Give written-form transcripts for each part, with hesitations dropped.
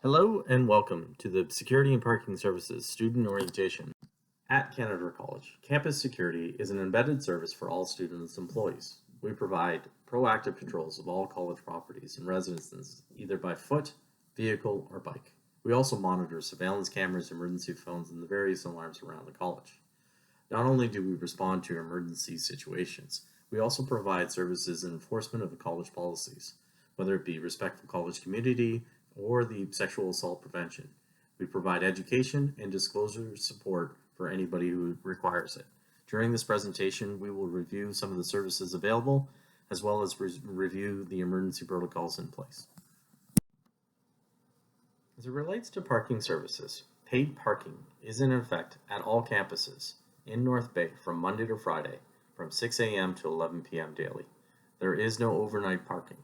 Hello and welcome to the Security and Parking Services Student Orientation. At Canada College, campus security is an embedded service for all students and employees. We provide proactive patrols of all college properties and residences, either by foot, vehicle, or bike. We also monitor surveillance cameras, emergency phones, and the various alarms around the college. Not only do we respond to emergency situations, we also provide services and enforcement of the college policies, whether it be respectful college community or the sexual assault prevention. We provide education and disclosure support for anybody who requires it. During this presentation, we will review some of the services available, as well as review the emergency protocols in place. As it relates to parking services, paid parking is in effect at all campuses in North Bay from Monday to Friday from 6 a.m. to 11 p.m. daily. There is no overnight parking.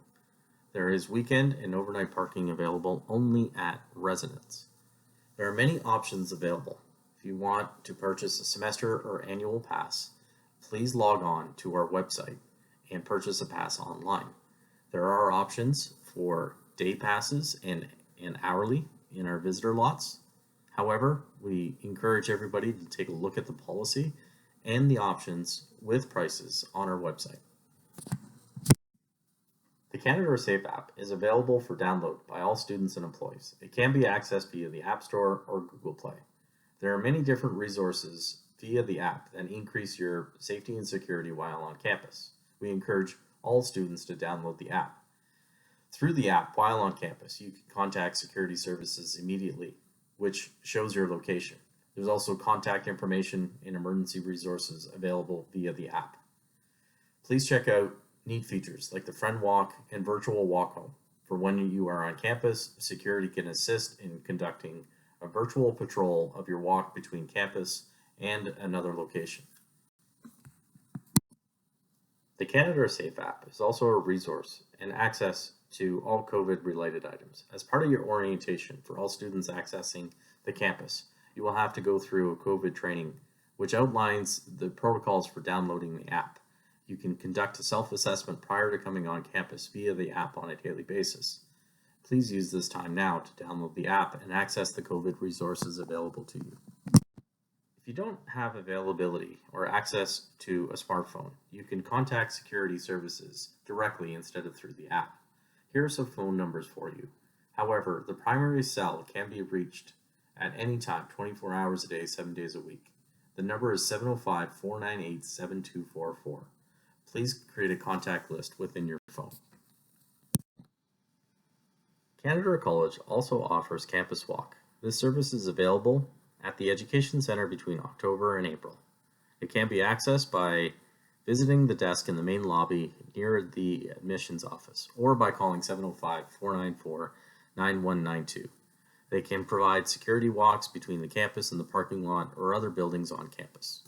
There is weekend and overnight parking available only at residence. There are many options available. If you want to purchase a semester or annual pass, please log on to our website and purchase a pass online. There are options for day passes and hourly in our visitor lots. However, we encourage everybody to take a look at the policy and the options with prices on our website. The Canada Safe app is available for download by all students and employees. It can be accessed via the App Store or Google Play. There are many different resources via the app that increase your safety and security while on campus. We encourage all students to download the app. Through the app, while on campus, you can contact security services immediately, which shows your location. There's also contact information and emergency resources available via the app. Please check out neat features like the Friend Walk and Virtual Walk Home. For when you are on campus, security can assist in conducting a virtual patrol of your walk between campus and another location. The Canada Safe app is also a resource and access to all COVID-related items. As part of your orientation for all students accessing the campus, you will have to go through a COVID training, which outlines the protocols for downloading the app. You can conduct a self-assessment prior to coming on campus via the app on a daily basis. Please use this time now to download the app and access the COVID resources available to you. If you don't have availability or access to a smartphone, you can contact security services directly instead of through the app. Here are some phone numbers for you. However, the primary cell can be reached at any time, 24 hours a day, 7 days a week. The number is 705-498-7244. Please create a contact list within your phone. Canada College also offers Campus Walk. This service is available at the Education Center between October and April. It can be accessed by visiting the desk in the main lobby near the admissions office or by calling 705-494-9192. They can provide security walks between the campus and the parking lot or other buildings on campus.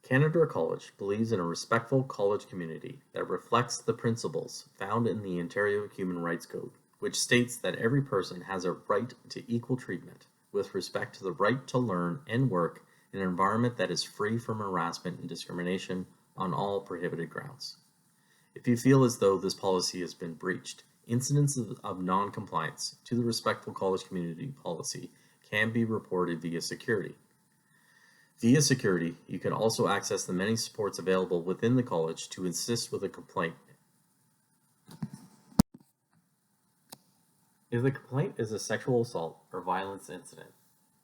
Canada College believes in a respectful college community that reflects the principles found in the Ontario Human Rights Code, which states that every person has a right to equal treatment with respect to the right to learn and work in an environment that is free from harassment and discrimination on all prohibited grounds. If you feel as though this policy has been breached, incidents of non-compliance to the respectful college community policy can be reported via security. Via security, you can also access the many supports available within the college to assist with a complaint. If the complaint is a sexual assault or violence incident,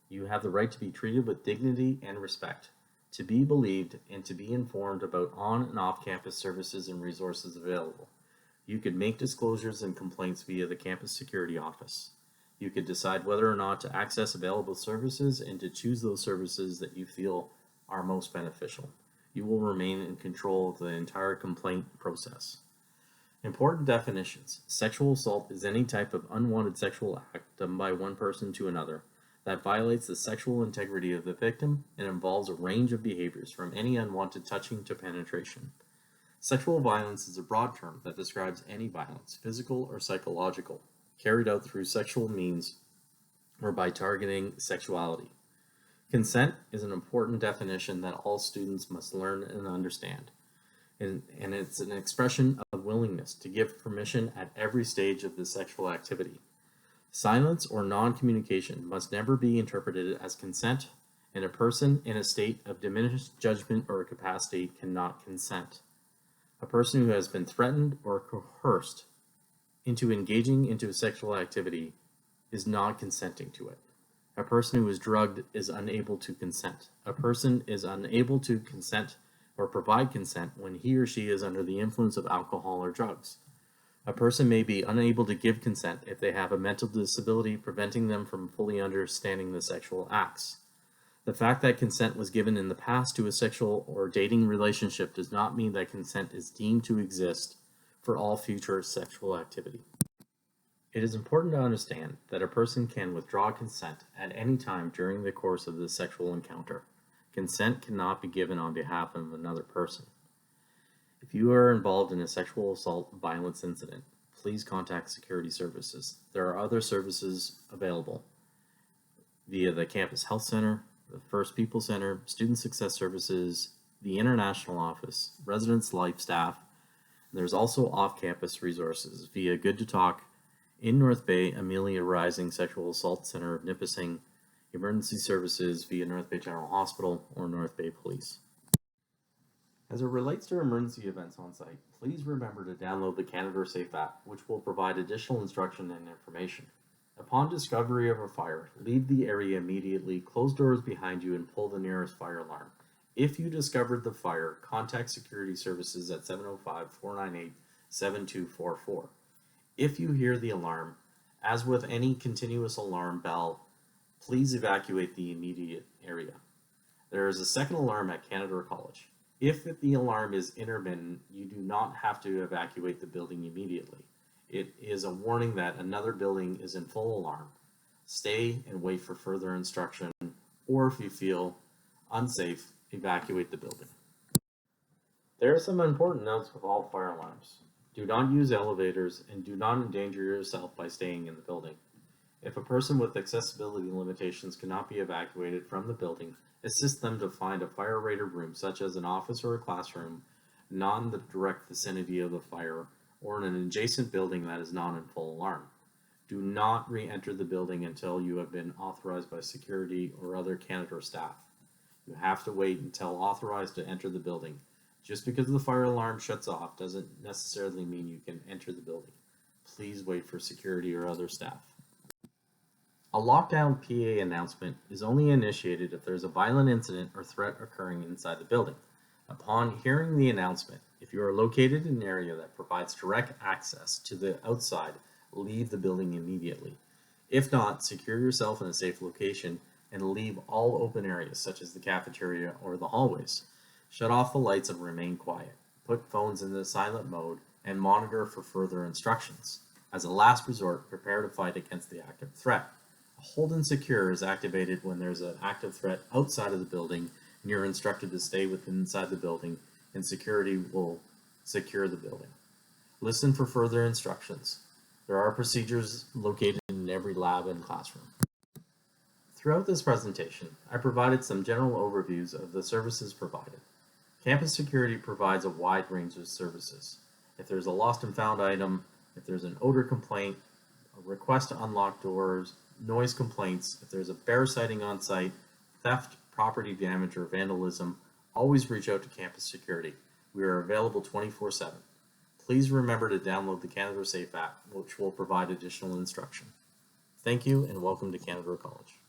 you have the right to be treated with dignity and respect, to be believed, and to be informed about on and off-campus services and resources available. You could make disclosures and complaints via the campus security office. You could decide whether or not to access available services and to choose those services that you feel are most beneficial. You will remain in control of the entire complaint process. Important definitions. Sexual assault is any type of unwanted sexual act done by one person to another that violates the sexual integrity of the victim and involves a range of behaviors from any unwanted touching to penetration. Sexual violence is a broad term that describes any violence, physical or psychological, carried out through sexual means or by targeting sexuality. Consent is an important definition that all students must learn and understand, and it's an expression of willingness to give permission at every stage of the sexual activity. Silence or non-communication must never be interpreted as consent, and a person in a state of diminished judgment or capacity cannot consent. A person who has been threatened or coerced into engaging into a sexual activity is not consenting to it. A person who is drugged is unable to consent. A person is unable to consent or provide consent when he or she is under the influence of alcohol or drugs. A person may be unable to give consent if they have a mental disability preventing them from fully understanding the sexual acts. The fact that consent was given in the past to a sexual or dating relationship does not mean that consent is deemed to exist for all future sexual activity. It is important to understand that a person can withdraw consent at any time during the course of the sexual encounter. Consent cannot be given on behalf of another person. If you are involved in a sexual assault violence incident, please contact security services. There are other services available via the Campus Health Center, the First People Center, Student Success Services, the International Office, Residence Life staff. There's also off-campus resources via Good to Talk, in North Bay, Amelia Rising Sexual Assault Center of Nipissing, emergency services via North Bay General Hospital or North Bay Police. As it relates to emergency events on site, please remember to download the Canada Safe app, which will provide additional instruction and information. Upon discovery of a fire, leave the area immediately, close doors behind you, and pull the nearest fire alarm. If you discovered the fire, contact security services at 705-498-7244. If you hear the alarm, as with any continuous alarm bell, please evacuate the immediate area. There is a second alarm at Canada College. If the alarm is intermittent, you do not have to evacuate the building immediately. It is a warning that another building is in full alarm. Stay and wait for further instruction, or if you feel unsafe, evacuate the building. There are some important notes with all fire alarms. Do not use elevators and do not endanger yourself by staying in the building. If a person with accessibility limitations cannot be evacuated from the building, assist them to find a fire-rated room such as an office or a classroom, not in the direct vicinity of the fire, or in an adjacent building that is not in full alarm. Do not re-enter the building until you have been authorized by security or other Canada staff. You have to wait until authorized to enter the building. Just because the fire alarm shuts off doesn't necessarily mean you can enter the building. Please wait for security or other staff. A lockdown PA announcement is only initiated if there is a violent incident or threat occurring inside the building. Upon hearing the announcement, if you are located in an area that provides direct access to the outside, leave the building immediately. If not, secure yourself in a safe location and leave all open areas such as the cafeteria or the hallways. Shut off the lights and remain quiet. Put phones in the silent mode and monitor for further instructions. As a last resort, prepare to fight against the active threat. A hold and secure is activated when there's an active threat outside of the building and you're instructed to stay inside the building, and security will secure the building. Listen for further instructions. There are procedures located in every lab and classroom. Throughout this presentation, I provided some general overviews of the services provided. Campus security provides a wide range of services. If there's a lost and found item, if there's an odor complaint, a request to unlock doors, noise complaints, if there's a bear sighting on site, theft, property damage, or vandalism, always reach out to Campus Security. We are available 24/7. Please remember to download the Canada Safe app, which will provide additional instruction. Thank you and welcome to Canada College.